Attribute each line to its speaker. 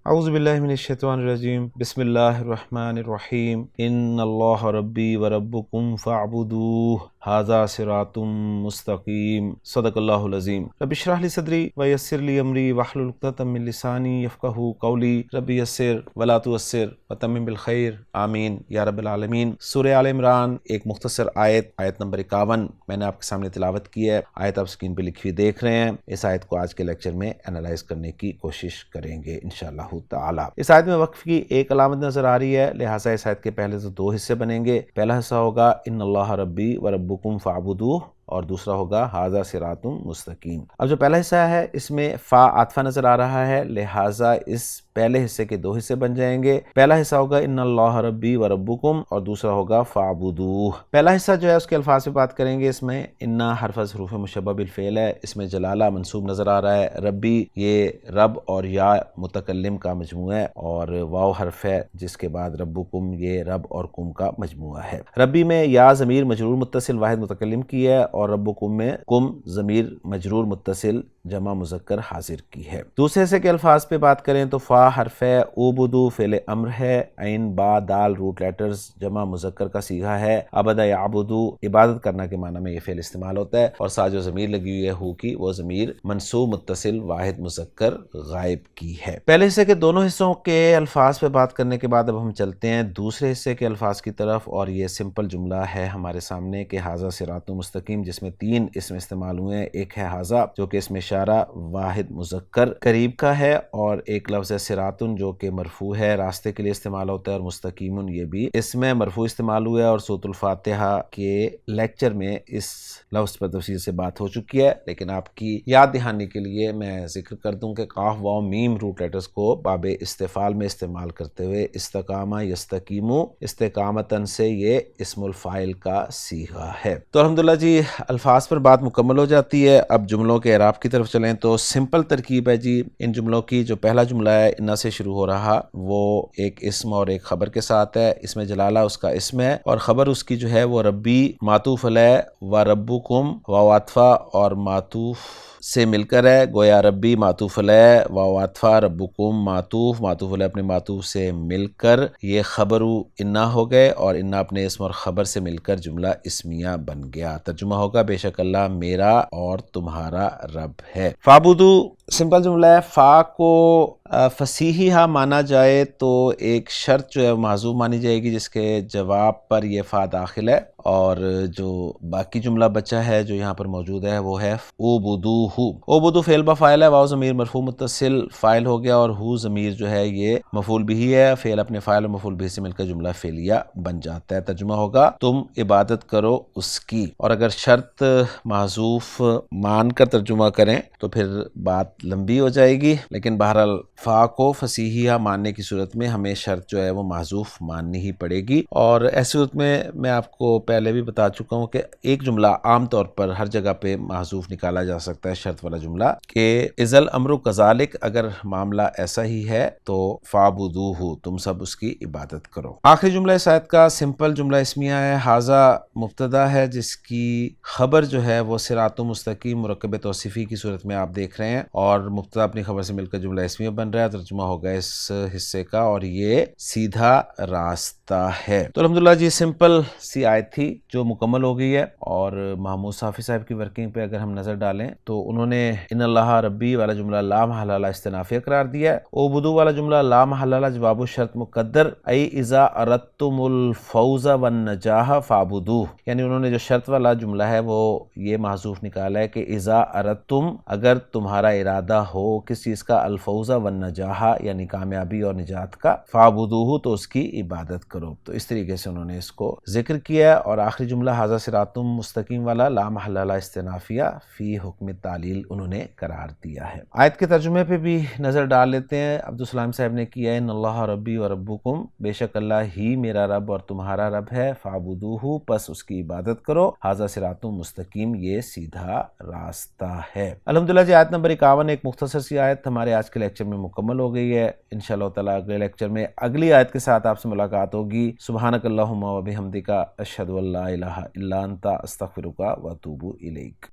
Speaker 1: اعوذ باللہ من الشیطان الرجیم بسم اللہ الرحمن الرحیم ان اللہ ربی و ربکم فاعبدوہ ھذا صراط مستقیم صدق اللہ العظیم رب اشرح لی صدری ویسر لی امری واحلل عقدۃ من لسانی یفقہوا قولی رب یسر ولا تعسر وتمم بالخیر آمین یا رب العالمین۔ سورہ آل عمران ایک مختصر آیت نمبر 51 میں نے آپ کے سامنے تلاوت کی ہے۔ آیت آپ اسکرین پہ لکھی ہوئی دیکھ رہے ہیں۔ اس آیت کو آج کے لیکچر میں انالائز کرنے کی کوشش کریں گے انشاءاللہ تعالی۔ اس آیت میں وقف کی ایک علامت نظر آ رہی ہے، لہٰذا اس آیت کے پہلے تو دو حصے بنیں گے۔ پہلا حصہ ہوگا ان اللہ ربی و ربکم فاعبدوہ، اور دوسرا ہوگا ھذا صراط مستقیم۔ اب جو پہلا حصہ ہے اس میں فا عاطفہ نظر آ رہا ہے، لہٰذا اس پہلے حصے کے دو حصے بن جائیں گے۔ پہلا حصہ ہوگا ان اللہ ربی و ربکم، اور دوسرا ہوگا فاعبدوہ۔ پہلا حصہ جو ہے اس کے الفاظ پہ بات کریں گے۔ اس میں انا حرف از حروف مشبہ بالفعل ہے، اس میں جلالہ منصوب نظر آ رہا ہے۔ ربی یہ رب اور یا متکلم کا مجموعہ ہے، اور واو حرف ہے جس کے بعد ربکم یہ رب اور کم کا مجموعہ ہے۔ ربی میں یا ضمیر مجرور متصل واحد متکلم کی ہے، اور ربکم میں کم ضمیر مجرور متصل جمع مذکر حاضر کی ہے۔ دوسرے حصے کے الفاظ پہ بات کریں تو فا حرف ہے، اوبدو فعل امر ہے، عین با دال روٹ لیٹرز جمع مذکر کا صیغہ ہے، عبد یعبدو عبادت کرنا کے معنی میں یہ فعل استعمال ہوتا ہے، اور ساتھ جو ضمیر لگی ہوئی ہے ہو کی، وہ ضمیر منصوب متصل واحد مذکر غائب کی ہے۔ پہلے حصے کے دونوں حصوں کے الفاظ پہ بات کرنے کے بعد اب ہم چلتے ہیں دوسرے حصے کے الفاظ کی طرف، اور یہ سمپل جملہ ہے ہمارے سامنے کہ ھذا صراط مستقیم، جس میں تین اسم استعمال ہوئے ہیں۔ ایک ہے ھذا جو کہ اسم اشارہ واحد مذکر قریب کا ہے، اور ایک لفظ ہے صراطن جو کہ مرفوع ہے، راستے کے لیے استعمال ہوتا ہے، اور مستقیمن یہ بھی اسم مرفوع استعمال ہوا ہے، اور سورۃ الفاتحہ کے لیکچر میں اس لفظ پر تفصیل سے بات ہو چکی ہے، لیکن آپ کی یاد دہانی کے لیے میں ذکر کر دوں کہ قاف واو میم روٹ لیٹرز کو باب استفعال میں استعمال کرتے ہوئے استقامہ یستقیمو استقامتن سے یہ اسم الفاعل کا صیغہ ہے۔ تو الحمدللہ جی الفاظ پر بات مکمل ہو جاتی ہے۔ اب جملوں کے اعراب کی طرف چلیں تو سمپل ترکیب ہے جی ان جملوں کی۔ جو پہلا جملہ ہے انا سے شروع ہو رہا، وہ ایک اسم اور ایک خبر کے ساتھ ہے۔ اس میں جلالہ اس کا اسم ہے، اور خبر اس کی جو ہے وہ ربی معطوف علیہ و ربکم واو عاطفہ اور معطوف سے مل کر ہے، گویا ربی معطوف علیہ واو عاطفہ ربکم معطوف علیہ اپنے معطوف سے مل کر یہ خبر انا ہو گئے، اور انا اپنے اسم اور خبر سے مل کر جملہ اسمیہ بن گیا۔ ترجمہ ہوگا بے شک اللہ میرا اور تمہارا رب ہے۔ فعبدو سمپل جملہ ہے۔ فا کو فصیحی ہاں مانا جائے تو ایک شرط جو ہے محذوف مانی جائے گی، جس کے جواب پر یہ فا داخل ہے، اور جو باقی جملہ بچہ ہے جو یہاں پر موجود ہے وہ ہے اوبدوہ۔ اوبدو فعل بفاعل ہے، واو ضمیر مرفوع متصل فاعل ہو گیا، اور ہو ضمیر جو ہے یہ مفعول بھی ہے، فعل اپنے فاعل اور مفعول بھی سے مل کر جملہ فعلیہ بن جاتا ہے۔ ترجمہ ہوگا تم عبادت کرو اس کی، اور اگر شرط محذوف مان کر ترجمہ کریں تو پھر بات لمبی ہو جائے گی، لیکن بہرحال فا کو فصیحیہ ماننے کی صورت میں ہمیں شرط جو ہے وہ محذوف ماننی ہی پڑے گی۔ اور ایسی صورت میں آپ کو پہلے بھی بتا چکا ہوں کہ ایک جملہ عام طور پر ہر جگہ پہ محذوف نکالا جا سکتا ہے، شرط والا جملہ، کہ اذا الامر کذالک، اگر معاملہ ایسا ہی ہے تو فاعبدوہ تم سب اس کی عبادت کرو۔ آخری جملہ اس آیت کا سمپل جملہ اسمیہ ہے۔ ھذا مبتدا ہے جس کی خبر جو ہے وہ صراط مستقیم مرکب توصیفی کی صورت میں آپ دیکھ رہے ہیں، اور مبتدا اپنی خبر سے مل کر جملہ اسمیہ بن رہا ہے۔ ترجمہ ہوگا اس حصے کا، اور یہ سیدھا راستہ ہے۔ تو الحمدللہ جی سمپل سی آیت تھی جو مکمل ہو گئی ہے، اور محمود صافی صاحب کی ورکنگ پہ اگر ہم نظر ڈالیں تو انہوں نے ان اللہ ربی والا جملہ لا محل لہ استنافیہ قرار دیا ہے، اوبدو والا جملہ لا محل لہ جواب الشرط مقدر، ای اذا اردتم الفوز والنجاح فاعبدوہ، یعنی انہوں نے جو شرط والا جملہ ہے وہ یہ محذوف نکالا ہے کہ اذا اردتم، اگر تمہارا ارادہ ہو کس چیز کا، الفوز والنجاح یعنی کامیابی اور نجات کا، فاعبدوہ تو اس کی عبادت کرو۔ تو اس طریقے سے انہوں نے اس کو ذکر کیا ہے، اور آخری جملہ ھذا صراط مستقیم والا لا محل لہ استنافیہ فی حکم تعلیل انہوں نے قرار دیا ہے۔ آیت کے ترجمے پہ بھی نظر ڈال لیتے ہیں۔ عبدالسلام صاحب نے کیا ہے ان اللہ ربی و ربکم، بے شک اللہ ہی میرا رب اور تمہارا رب ہے، فاعبدوہ پس اس کی عبادت کرو، ھذا صراط مستقیم یہ سیدھا راستہ ہے۔ الحمدللہ جی آیت نمبر 51 ایک مختصر سی آیت ہمارے آج کے لیکچر میں مکمل ہو گئی ہے۔ انشاءاللہ تعالیٰ اگلے لیکچر میں اگلی آیت کے ساتھ آپ سے ملاقات ہوگی۔ سبحانک اللہم و بحمدک، اشہد ان لا الہ الا انت، استغفرک و اتوب الیک۔